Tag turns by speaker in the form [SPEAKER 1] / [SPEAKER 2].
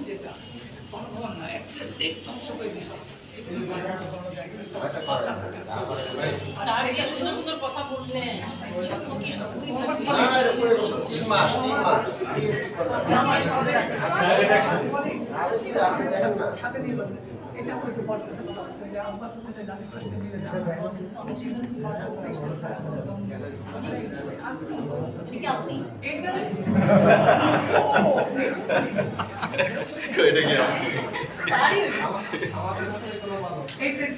[SPEAKER 1] যেটা গণভবন না একটা লেক ধ্বংস করে দিছে।
[SPEAKER 2] সুন্দর সুন্দর কথা বললেন।
[SPEAKER 1] এটা হচ্ছে বলতেছে যে আব্বাস সাথে দাদির সাথে মিলে এইটাই